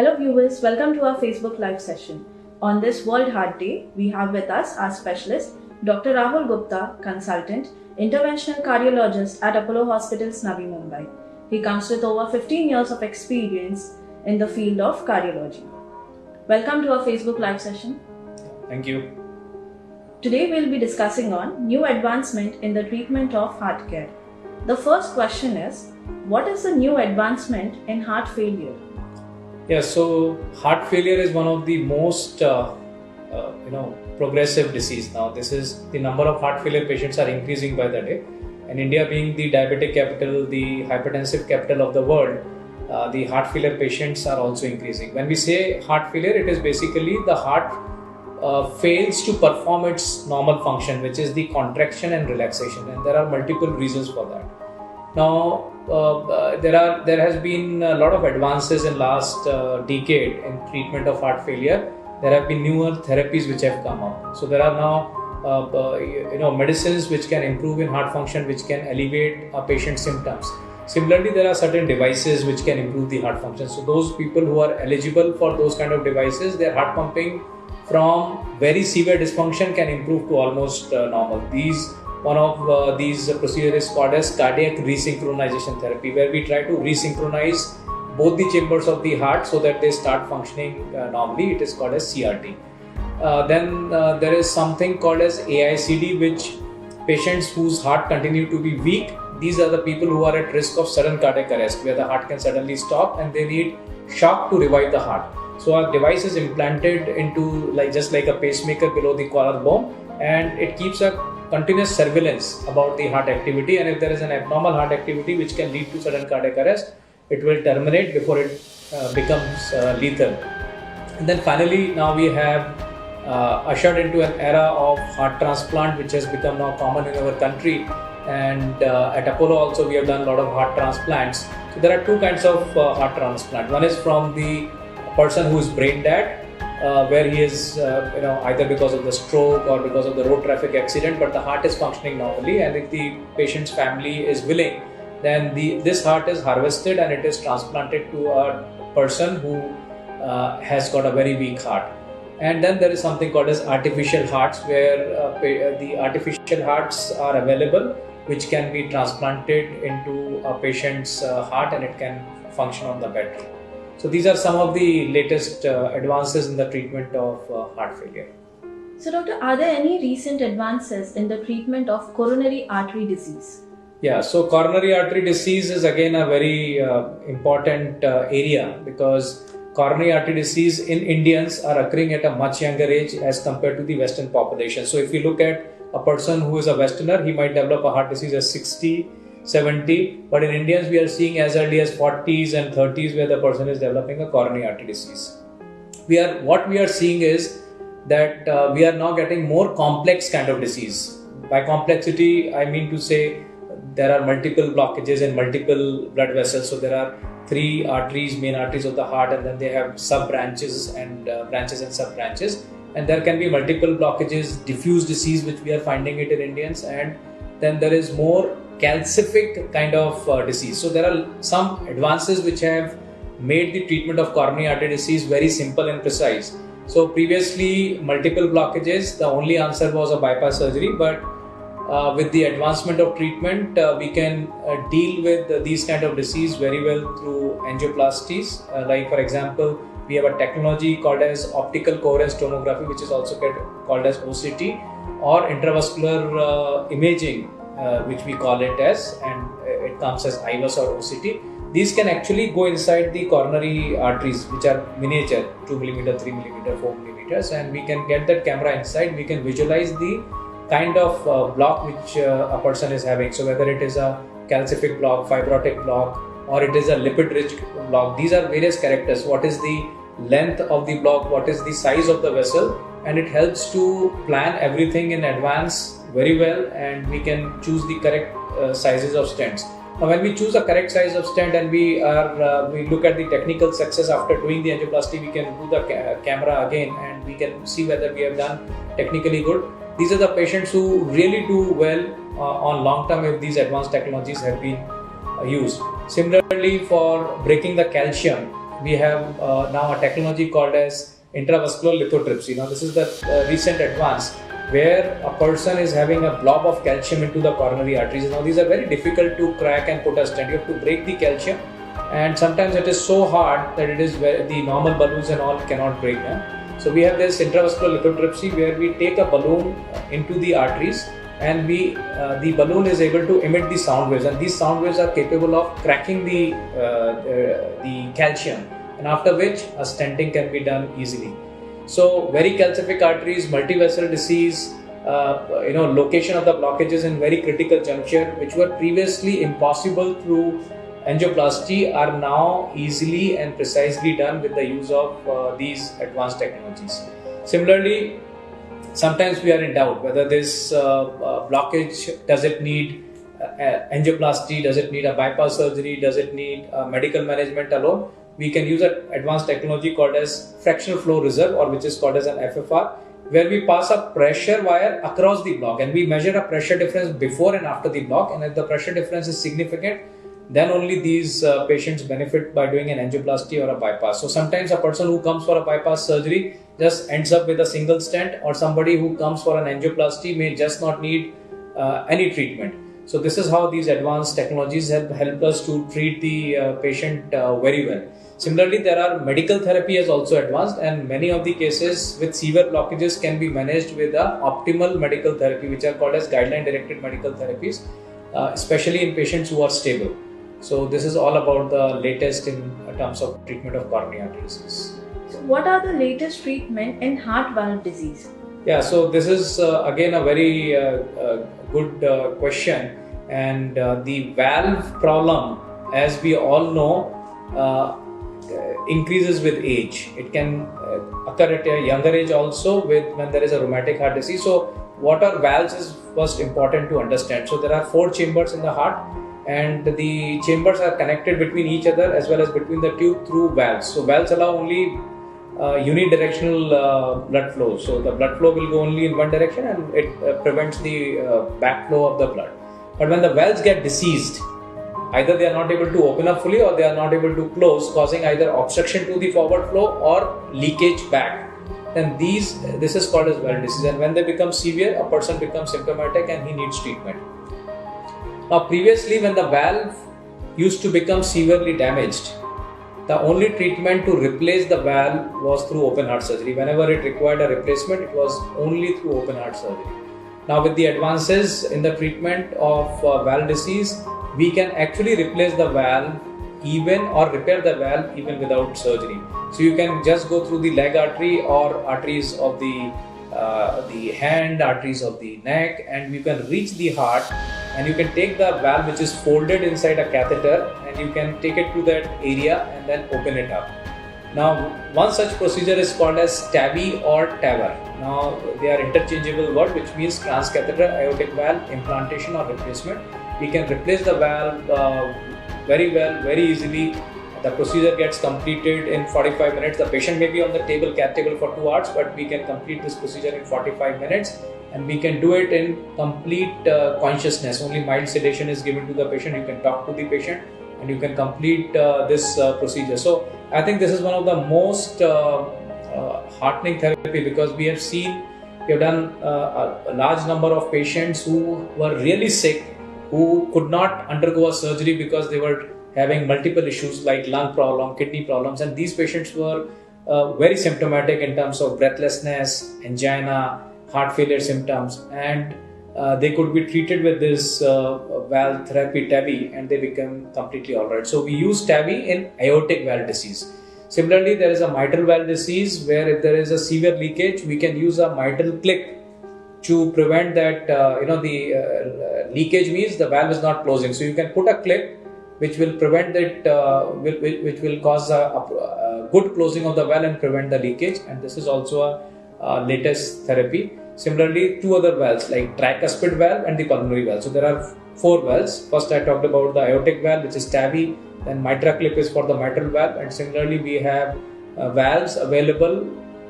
Hello viewers, welcome to our Facebook Live session. On this World Heart Day, we have with us our specialist, Dr. Rahul Gupta, consultant, interventional cardiologist at Apollo Hospitals, Navi Mumbai. He comes with over 15 years of experience in the field of cardiology. Welcome to our Facebook Live session. Thank you. Today we'll be discussing on new advancement in the treatment of heart care. The first question is, what is the new advancement in heart failure? Yeah, so heart failure is one of the most progressive disease now. This is the number of heart failure patients are increasing by the day, and India being the diabetic capital, the hypertensive capital of the world, the heart failure patients are also increasing. When we say heart failure, it is basically the heart fails to perform its normal function, which is the contraction and relaxation, and there are multiple reasons for that. Now, there has been a lot of advances in last decade in treatment of heart failure. There have been newer therapies which have come up. So there are now medicines which can improve in heart function, which can alleviate a patient's symptoms. Similarly, there are certain devices which can improve the heart function. So those people who are eligible for those kind of devices, their heart pumping from very severe dysfunction can improve to almost normal. One of these procedures is called as cardiac resynchronization therapy, where we try to resynchronize both the chambers of the heart so that they start functioning normally. It is called as CRT. Then there is something called as AICD, which patients whose heart continue to be weak, these are the people who are at risk of sudden cardiac arrest, where the heart can suddenly stop and they need shock to revive the heart. So our device is implanted into just like a pacemaker below the collarbone, and it keeps a continuous surveillance about the heart activity, and if there is an abnormal heart activity which can lead to sudden cardiac arrest, it will terminate before it becomes lethal. And then finally, now we have ushered into an era of heart transplant, which has become now common in our country, and at Apollo also we have done a lot of heart transplants. So there are two kinds of heart transplant. One is from the person who is brain dead, where he is either because of the stroke or because of the road traffic accident, but the heart is functioning normally, and if the patient's family is willing, then this heart is harvested and it is transplanted to a person who has got a very weak heart. And then there is something called as artificial hearts, where the artificial hearts are available, which can be transplanted into a patient's heart and it can function on the bed. So these are some of the latest advances in the treatment of heart failure. So doctor, are there any recent advances in the treatment of coronary artery disease? Yeah, so coronary artery disease is again a very important area, because coronary artery disease in Indians are occurring at a much younger age as compared to the Western population. So if you look at a person who is a Westerner, he might develop a heart disease at 60, 70, but in Indians we are seeing as early as 40s and 30s where the person is developing a coronary artery disease. What we are seeing is that we are now getting more complex kind of disease. By complexity, I mean to say there are multiple blockages in multiple blood vessels. So there are three arteries, main arteries of the heart, and then they have sub-branches and branches and sub-branches. And there can be multiple blockages, diffuse disease, which we are finding it in Indians, and then there is more calcific kind of disease. So there are some advances which have made the treatment of coronary artery disease very simple and precise. So previously, multiple blockages, the only answer was a bypass surgery, but with the advancement of treatment, we can deal with these kind of disease very well through angioplasties. Like for example, we have a technology called as optical coherence tomography, which is also called as OCT, or intravascular imaging, which we call it as, and it comes as IVUS or OCT. These can actually go inside the coronary arteries, which are miniature, 2 mm, 3 mm, 4 mm, and we can get that camera inside. We can visualize the kind of block which a person is having. So whether it is a calcific block, fibrotic block, or it is a lipid-rich block, these are various characters. What is the length of the block? What is the size of the vessel? And it helps to plan everything in advance very well, and we can choose the correct sizes of stents. Now, when we choose a correct size of stent and we look at the technical success after doing the angioplasty, we can do the camera again and we can see whether we have done technically good. These are the patients who really do well on long term if these advanced technologies have been used. Similarly, for breaking the calcium, we have now a technology called as intravascular lithotripsy. Now this is the recent advance where a person is having a blob of calcium into the coronary arteries. Now these are very difficult to crack and put a stent. You have to break the calcium, and sometimes it is so hard that it is where the normal balloons and all cannot break them. So we have this intravascular lithotripsy where we take a balloon into the arteries, and the balloon is able to emit the sound waves, and these sound waves are capable of cracking the calcium, and after which a stenting can be done easily. So very calcific arteries, multivessel disease, location of the blockages in very critical juncture, which were previously impossible through angioplasty, are now easily and precisely done with the use of these advanced technologies. Similarly, sometimes we are in doubt whether this blockage, does it need angioplasty, does it need a bypass surgery, does it need medical management alone. We can use an advanced technology called as fractional flow reserve, or which is called as an FFR, where we pass a pressure wire across the block and we measure a pressure difference before and after the block, and if the pressure difference is significant, then only these patients benefit by doing an angioplasty or a bypass. So sometimes a person who comes for a bypass surgery just ends up with a single stent, or somebody who comes for an angioplasty may just not need any treatment. So this is how these advanced technologies help us to treat the patient very well. Similarly, there are medical therapy has also advanced, and many of the cases with severe blockages can be managed with the optimal medical therapy, which are called as guideline directed medical therapies, especially in patients who are stable. So this is all about the latest in terms of treatment of coronary artery disease. So what are the latest treatment in heart valve disease? Yeah, so this is again a very good question, and the valve problem, as we all know, increases with age. It can occur at a younger age also when there is a rheumatic heart disease. So what are valves is first important to understand. So there are 4 chambers in the heart, and the chambers are connected between each other as well as between the tube through valves. So valves allow only unidirectional blood flow. So the blood flow will go only in one direction, and it prevents the backflow of the blood. But when the valves get diseased, either they are not able to open up fully or they are not able to close, causing either obstruction to the forward flow or leakage back. Then this is called as valve disease, and when they become severe, a person becomes symptomatic and he needs treatment. Now previously, when the valve used to become severely damaged, the only treatment to replace the valve was through open heart surgery. Whenever it required a replacement, it was only through open heart surgery. Now with the advances in the treatment of valve disease, we can actually replace the valve or repair the valve even without surgery. So you can just go through the leg artery or arteries of the hand, arteries of the neck, and you can reach the heart, and you can take the valve which is folded inside a catheter, and you can take it to that area and then open it up. Now one such procedure is called as TAVI or TAVR. Now they are interchangeable words, which means transcatheter aortic valve implantation or replacement. We can replace the valve very well, very easily. The procedure gets completed in 45 minutes. The patient may be on the cath table for 2 hours, but we can complete this procedure in 45 minutes, and we can do it in complete consciousness. Only mild sedation is given to the patient. You can talk to the patient and you can complete this procedure. So I think this is one of the most heartening therapy, because we have done a large number of patients who were really sick, who could not undergo a surgery because they were having multiple issues like lung problem, kidney problems, and these patients were very symptomatic in terms of breathlessness, angina, heart failure symptoms, and they could be treated with this valve therapy TAVI, and they become completely alright. So we use TAVI in aortic valve disease. Similarly, there is a mitral valve disease where if there is a severe leakage, we can use a mitral clip to prevent that. The leakage means the valve is not closing. So you can put a clip which will prevent that, which will cause a good closing of the valve and prevent the leakage. And this is also a latest therapy. Similarly, 2 other valves like tricuspid valve and the pulmonary valve. So there are 4 valves. First, I talked about the aortic valve, which is TAVI. Then MitraClip is for the mitral valve, and similarly we have valves available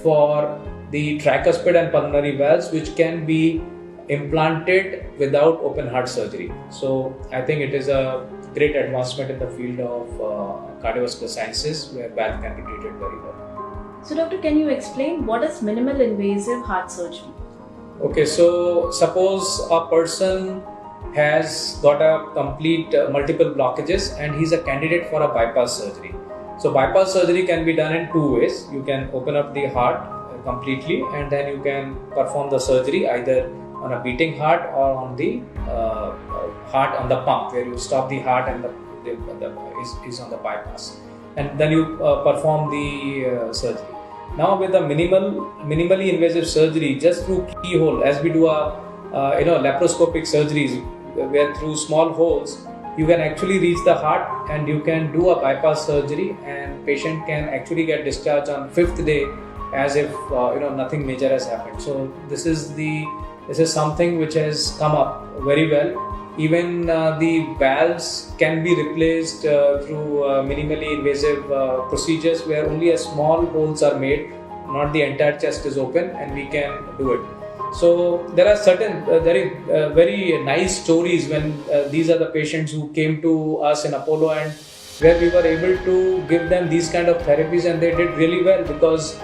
for the tricuspid and pulmonary valves, which can be implanted without open heart surgery. So I think it is a great advancement in the field of cardiovascular sciences where valve can be treated very well. So doctor, can you explain what is minimal invasive heart surgery? Okay, so suppose a person has got a complete multiple blockages and he's a candidate for a bypass surgery. So bypass surgery can be done in two ways. You can open up the heart completely and then you can perform the surgery either on a beating heart or on the heart on the pump, where you stop the heart and the is on the bypass, and then you perform the surgery. Now with the minimally invasive surgery, just through keyhole, as we do a laparoscopic surgeries, where through small holes you can actually reach the heart and you can do a bypass surgery, and patient can actually get discharged on 5th day as if nothing major has happened. So this is something which has come up very well. Even the valves can be replaced through minimally invasive procedures where only a small holes are made, not the entire chest is open, and we can do it. So there are certain very nice stories when these are the patients who came to us in Apollo, and where we were able to give them these kind of therapies and they did really well because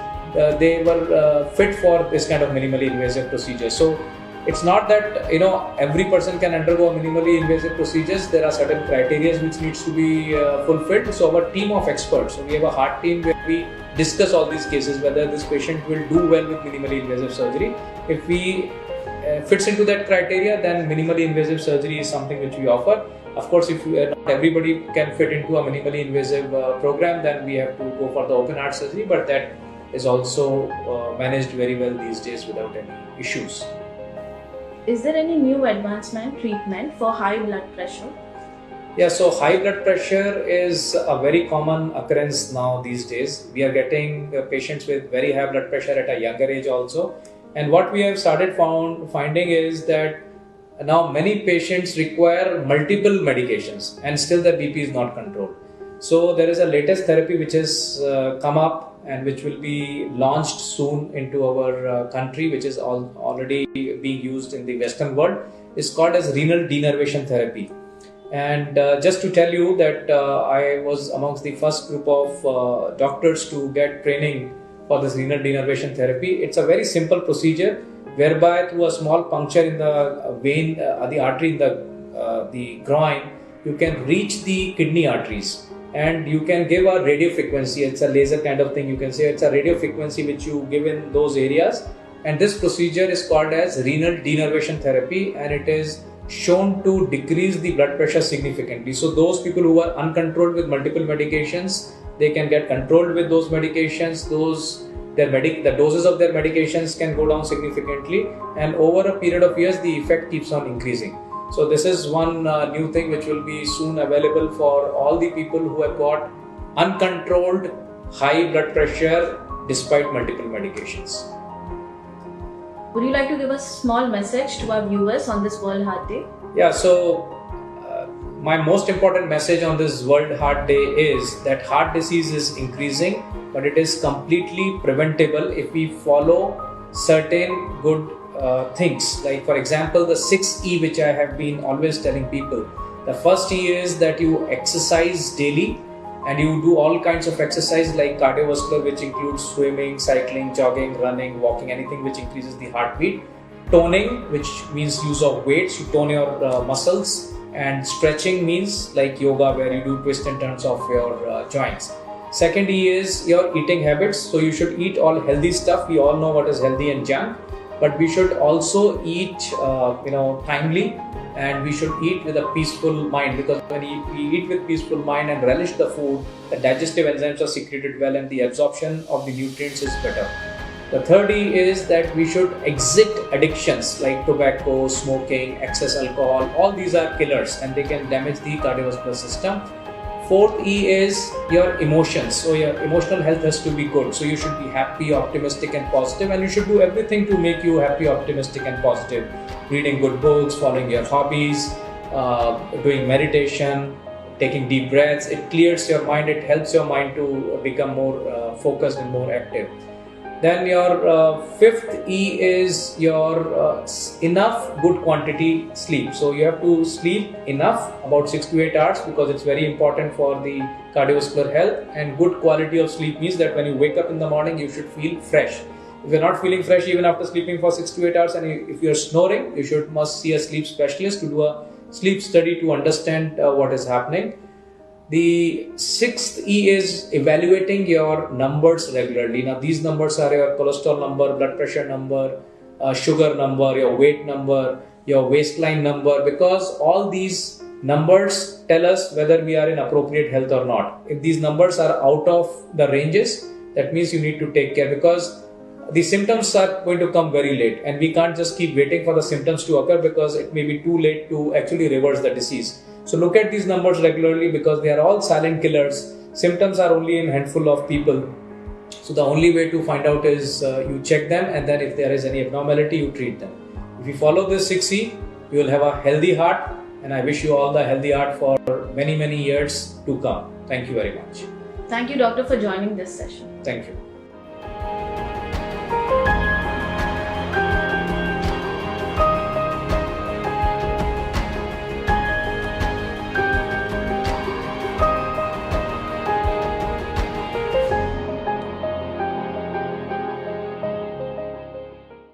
they were fit for this kind of minimally invasive procedure. So it's not that every person can undergo a minimally invasive procedures. There are certain criteria which needs to be fulfilled. So our team of experts, so we have a heart team where we discuss all these cases, whether this patient will do well with minimally invasive surgery. If we fits into that criteria, then minimally invasive surgery is something which we offer. Of course, if not everybody can fit into a minimally invasive program, then we have to go for the open heart surgery, but that is also managed very well these days without any issues. Is there any new advancement treatment for high blood pressure? Yeah, so high blood pressure is a very common occurrence now these days. We are getting patients with very high blood pressure at a younger age also. And what we have started finding is that now many patients require multiple medications and still the BP is not controlled. So there is a latest therapy which has come up and which will be launched soon into our country, which is already being used in the Western world. It's called as renal denervation therapy. And just to tell you that I was amongst the first group of doctors to get training for this renal denervation therapy. It's a very simple procedure whereby through a small puncture in the vein, the artery in the groin, you can reach the kidney arteries. And you can give a radio frequency. It's a laser kind of thing. You can say it's a radio frequency which you give in those areas. And this procedure is called as renal denervation therapy, and it is shown to decrease the blood pressure significantly. So those people who are uncontrolled with multiple medications, they can get controlled with those medications. The doses of their medications can go down significantly, and over a period of years, the effect keeps on increasing. So this is one new thing which will be soon available for all the people who have got uncontrolled high blood pressure despite multiple medications. Would you like to give a small message to our viewers on this World Heart Day? Yeah, so my most important message on this World Heart Day is that heart disease is increasing, but it is completely preventable if we follow certain good things. Like for example, the 6E which I have been always telling people. The first E is that you exercise daily and you do all kinds of exercise like cardiovascular, which includes swimming, cycling, jogging, running, walking, anything which increases the heartbeat. Toning, which means use of weights, you tone your muscles. And stretching means like yoga, where you do twist and turns of your joints. Second E is your eating habits. So you should eat all healthy stuff. We all know what is healthy and junk, but we should also eat timely, and we should eat with a peaceful mind, because when we eat with peaceful mind and relish the food, the digestive enzymes are secreted well and the absorption of the nutrients is better. The third E is that we should exit addictions like tobacco, smoking, excess alcohol. All these are killers and they can damage the cardiovascular system. Fourth E is your emotions. So your emotional health has to be good. So you should be happy, optimistic and positive, and you should do everything to make you happy, optimistic and positive. Reading good books, following your hobbies, doing meditation, taking deep breaths. It clears your mind. It helps your mind to become more focused and more active. Then your fifth E is your enough good quantity sleep. So you have to sleep enough, about 6 to 8 hours, because it's very important for the cardiovascular health. And good quality of sleep means that when you wake up in the morning, you should feel fresh. If you're not feeling fresh even after sleeping for 6 to 8 hours, and if you're snoring, you must see a sleep specialist to do a sleep study to understand what is happening. The sixth E is evaluating your numbers regularly. Now these numbers are your cholesterol number, blood pressure number, sugar number, your weight number, your waistline number, because all these numbers tell us whether we are in appropriate health or not. If these numbers are out of the ranges, that means you need to take care, because the symptoms are going to come very late, and we can't just keep waiting for the symptoms to occur, because it may be too late to actually reverse the disease. So look at these numbers regularly, because they are all silent killers. Symptoms are only in a handful of people. So the only way to find out is you check them, and then if there is any abnormality, you treat them. If you follow this 6E, you will have a healthy heart, and I wish you all the healthy heart for many, many years to come. Thank you very much. Thank you, doctor, for joining this session. Thank you.